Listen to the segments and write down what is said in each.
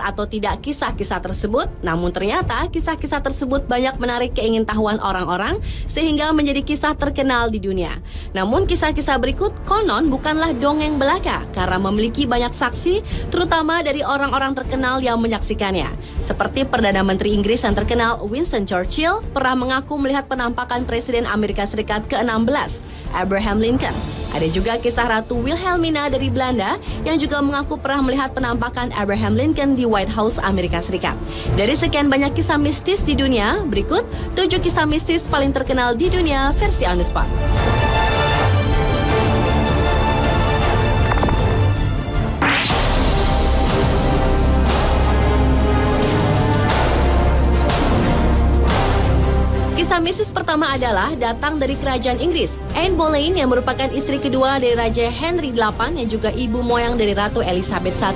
atau tidak kisah-kisah tersebut, namun ternyata kisah-kisah tersebut banyak menarik keingintahuan orang-orang sehingga menjadi kisah terkenal di dunia. Namun kisah-kisah berikut konon bukanlah dongeng belaka karena memiliki banyak saksi, terutama dari orang-orang terkenal yang menyaksikannya. Seperti Perdana Menteri Inggris yang terkenal Winston Churchill pernah mengaku melihat penampakan Presiden Amerika Serikat ke-16, Abraham Lincoln. Ada juga kisah Ratu Wilhelmina dari Belanda yang juga mengaku pernah melihat penampakan Abraham Lincoln di White House Amerika Serikat. Dari sekian banyak kisah mistis di dunia, berikut 7 kisah mistis paling terkenal di dunia versi On The Spot. Kisah mistis pertama adalah datang dari kerajaan Inggris. Anne Boleyn yang merupakan istri kedua dari Raja Henry VIII yang juga ibu moyang dari Ratu Elizabeth I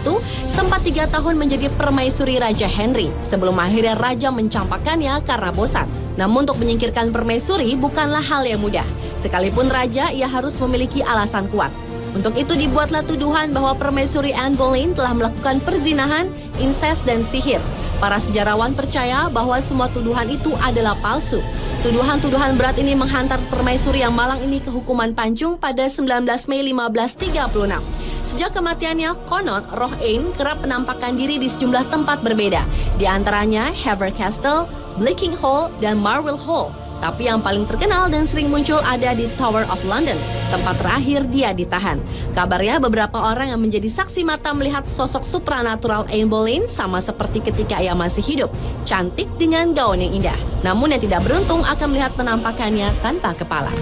sempat 3 tahun menjadi permaisuri Raja Henry sebelum akhirnya Raja mencampakkannya karena bosan. Namun untuk menyingkirkan permaisuri bukanlah hal yang mudah. Sekalipun Raja, ia harus memiliki alasan kuat. Untuk itu dibuatlah tuduhan bahwa permaisuri Anne Boleyn telah melakukan perzinahan, insest, dan sihir. Para sejarawan percaya bahwa semua tuduhan itu adalah palsu. Tuduhan-tuduhan berat ini menghantar permaisuri yang malang ini ke hukuman pancung pada 19 Mei 1536. Sejak kematiannya, konon roh Anne kerap menampakkan diri di sejumlah tempat berbeda, di antaranya Hever Castle, Bleaking Hall, dan Marwell Hall. Tapi yang paling terkenal dan sering muncul ada di Tower of London, tempat terakhir dia ditahan. Kabarnya beberapa orang yang menjadi saksi mata melihat sosok supranatural Anne Boleyn sama seperti ketika ia masih hidup, cantik dengan gaun yang indah. Namun yang tidak beruntung akan melihat penampakannya tanpa kepala.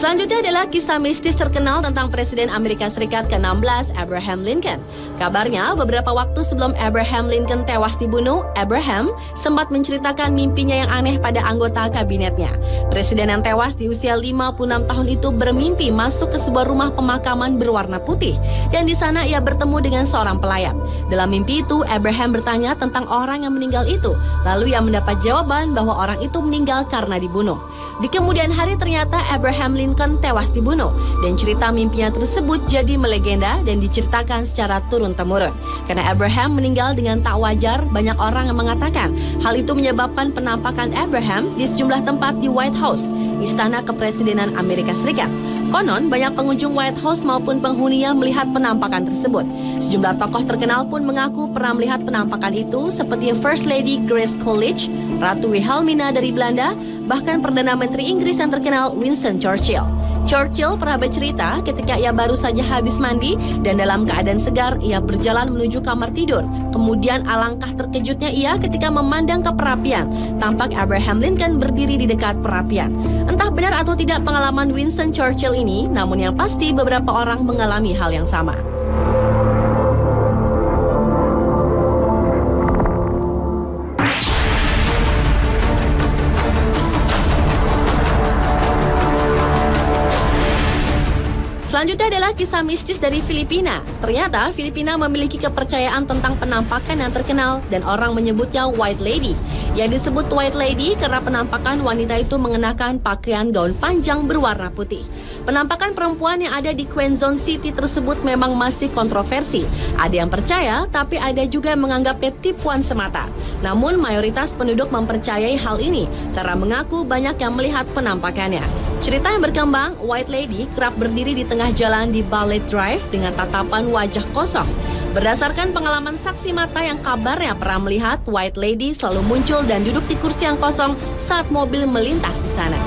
Selanjutnya adalah kisah mistis terkenal tentang Presiden Amerika Serikat ke-16, Abraham Lincoln. Kabarnya, beberapa waktu sebelum Abraham Lincoln tewas dibunuh, Abraham sempat menceritakan mimpinya yang aneh pada anggota kabinetnya. Presiden yang tewas di usia 56 tahun itu bermimpi masuk ke sebuah rumah pemakaman berwarna putih, dan di sana ia bertemu dengan seorang pelayat. Dalam mimpi itu, Abraham bertanya tentang orang yang meninggal itu, lalu ia mendapat jawaban bahwa orang itu meninggal karena dibunuh. Di kemudian hari ternyata Abraham Lincoln tewas dibunuh dan cerita mimpinya tersebut jadi melegenda dan diceritakan secara turun-temurun. Karena Abraham meninggal dengan tak wajar, banyak orang yang mengatakan hal itu menyebabkan penampakan Abraham di sejumlah tempat di White House, Istana Kepresidenan Amerika Serikat. Konon, banyak pengunjung White House maupun penghuninya melihat penampakan tersebut. Sejumlah tokoh terkenal pun mengaku pernah melihat penampakan itu seperti First Lady Grace Coolidge, Ratu Wilhelmina dari Belanda, bahkan Perdana Menteri Inggris yang terkenal Winston Churchill. Churchill pernah bercerita ketika ia baru saja habis mandi dan dalam keadaan segar ia berjalan menuju kamar tidur. Kemudian alangkah terkejutnya ia ketika memandang ke perapian. Tampak Abraham Lincoln berdiri di dekat perapian. Entah benar atau tidak pengalaman Winston Churchill ini, namun yang pasti beberapa orang mengalami hal yang sama. Selanjutnya adalah kisah mistis dari Filipina. Ternyata Filipina memiliki kepercayaan tentang penampakan yang terkenal dan orang menyebutnya White Lady. Yang disebut White Lady karena penampakan wanita itu mengenakan pakaian gaun panjang berwarna putih. Penampakan perempuan yang ada di Quezon City tersebut memang masih kontroversi. Ada yang percaya, tapi ada juga yang menganggapnya tipuan semata. Namun mayoritas penduduk mempercayai hal ini karena mengaku banyak yang melihat penampakannya. Cerita yang berkembang, White Lady kerap berdiri di tengah jalan di Ballet Drive dengan tatapan wajah kosong. Berdasarkan pengalaman saksi mata yang kabarnya pernah melihat, White Lady selalu muncul dan duduk di kursi yang kosong saat mobil melintas di sana.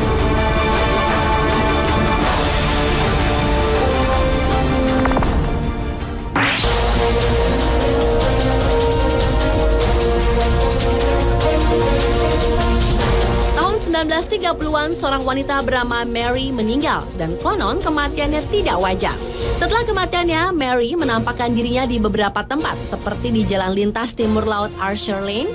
Tahun 1930-an, seorang wanita bernama Mary meninggal dan konon kematiannya tidak wajar. Setelah kematiannya, Mary menampakkan dirinya di beberapa tempat seperti di jalan lintas timur laut Archer Lane,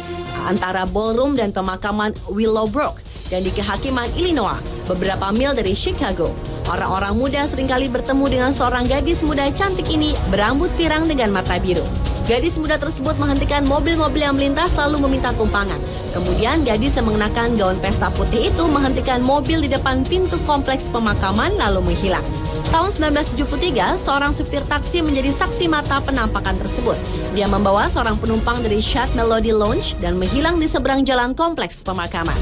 antara ballroom dan pemakaman Willowbrook, dan di kehakiman Illinois, beberapa mil dari Chicago. Orang-orang muda seringkali bertemu dengan seorang gadis muda cantik ini berambut pirang dengan mata biru. Gadis muda tersebut menghentikan mobil-mobil yang melintas lalu meminta tumpangan. Kemudian gadis yang mengenakan gaun pesta putih itu menghentikan mobil di depan pintu kompleks pemakaman lalu menghilang. Tahun 1973, seorang supir taksi menjadi saksi mata penampakan tersebut. Dia membawa seorang penumpang dari Shad Melody Lounge dan menghilang di seberang jalan kompleks pemakaman.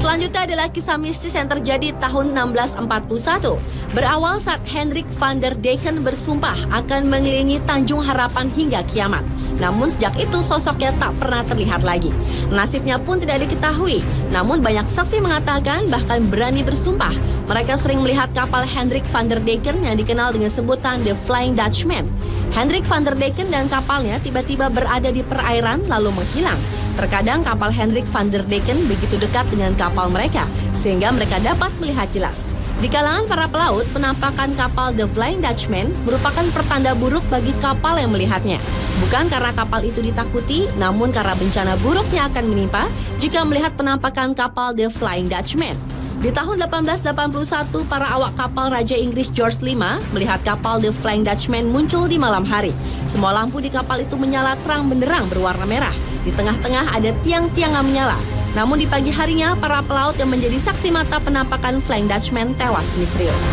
Selanjutnya adalah kisah mistis yang terjadi tahun 1641. Berawal saat Hendrik van der Decken bersumpah akan mengelilingi Tanjung Harapan hingga kiamat. Namun sejak itu sosoknya tak pernah terlihat lagi. Nasibnya pun tidak diketahui. Namun banyak saksi mengatakan bahkan berani bersumpah mereka sering melihat kapal Hendrik van der Decken yang dikenal dengan sebutan The Flying Dutchman. Hendrik van der Decken dan kapalnya tiba-tiba berada di perairan lalu menghilang. Terkadang kapal Hendrik van der Decken begitu dekat dengan kapal mereka, sehingga mereka dapat melihat jelas. Di kalangan para pelaut, penampakan kapal The Flying Dutchman merupakan pertanda buruk bagi kapal yang melihatnya. Bukan karena kapal itu ditakuti, namun karena bencana buruknya akan menimpa jika melihat penampakan kapal The Flying Dutchman. Di tahun 1881, para awak kapal Raja Inggris George V melihat kapal The Flying Dutchman muncul di malam hari. Semua lampu di kapal itu menyala terang benderang berwarna merah. Di tengah-tengah ada tiang-tiang yang menyala. Namun di pagi harinya, para pelaut yang menjadi saksi mata penampakan Flying Dutchman tewas misterius.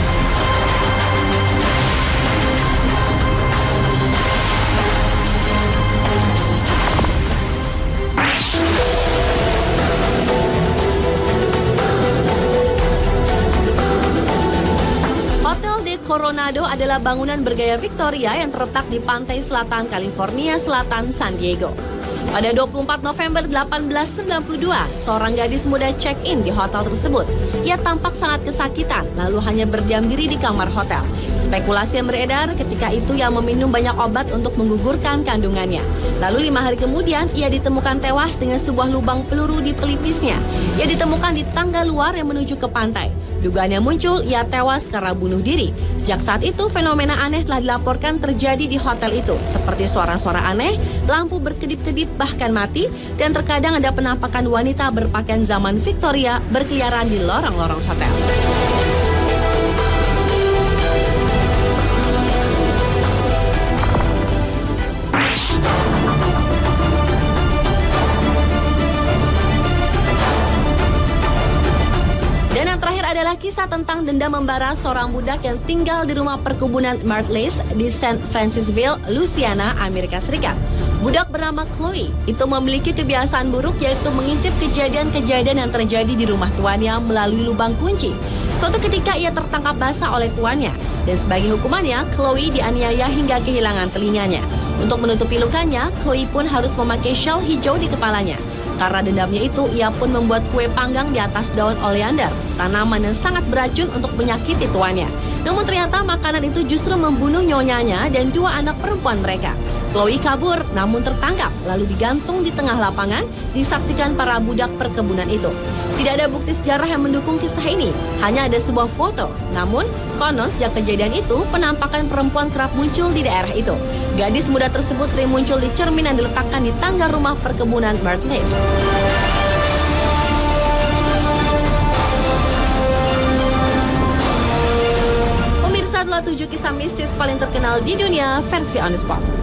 Coronado adalah bangunan bergaya Victoria yang terletak di pantai selatan California Selatan, San Diego. Pada 24 November 1892, seorang gadis muda check-in di hotel tersebut. Ia tampak sangat kesakitan, lalu hanya berdiam diri di kamar hotel. Spekulasi yang beredar ketika itu ia meminum banyak obat untuk menggugurkan kandungannya. Lalu 5 hari kemudian, ia ditemukan tewas dengan sebuah lubang peluru di pelipisnya. Ia ditemukan di tangga luar yang menuju ke pantai. Dugaannya muncul, ia tewas karena bunuh diri. Sejak saat itu, fenomena aneh telah dilaporkan terjadi di hotel itu, seperti suara-suara aneh, lampu berkedip-kedip bahkan mati, dan terkadang ada penampakan wanita berpakaian zaman Victoria berkeliaran di lorong-lorong hotel. Dan yang terakhir adalah kisah tentang dendam membara seorang budak yang tinggal di rumah perkebunan Martleys di St. Francisville, Louisiana, Amerika Serikat. Budak bernama Chloe itu memiliki kebiasaan buruk yaitu mengintip kejadian-kejadian yang terjadi di rumah tuannya melalui lubang kunci. Suatu ketika ia tertangkap basah oleh tuannya dan sebagai hukumannya Chloe dianiaya hingga kehilangan telinganya. Untuk menutupi lukanya, Chloe pun harus memakai shawl hijau di kepalanya. Karena dendamnya itu, ia pun membuat kue panggang di atas daun oleander, tanaman yang sangat beracun untuk menyakiti tuannya. Namun ternyata makanan itu justru membunuh nyonyanya dan 2 anak perempuan mereka. Chloe kabur, namun tertangkap, lalu digantung di tengah lapangan, disaksikan para budak perkebunan itu. Tidak ada bukti sejarah yang mendukung kisah ini, hanya ada sebuah foto. Namun, konon sejak kejadian itu, penampakan perempuan kerap muncul di daerah itu. Gadis muda tersebut sering muncul di cermin yang diletakkan di tangga rumah perkebunan Martleys. Pemirsa, adalah 7 kisah mistis paling terkenal di dunia versi On The Spot.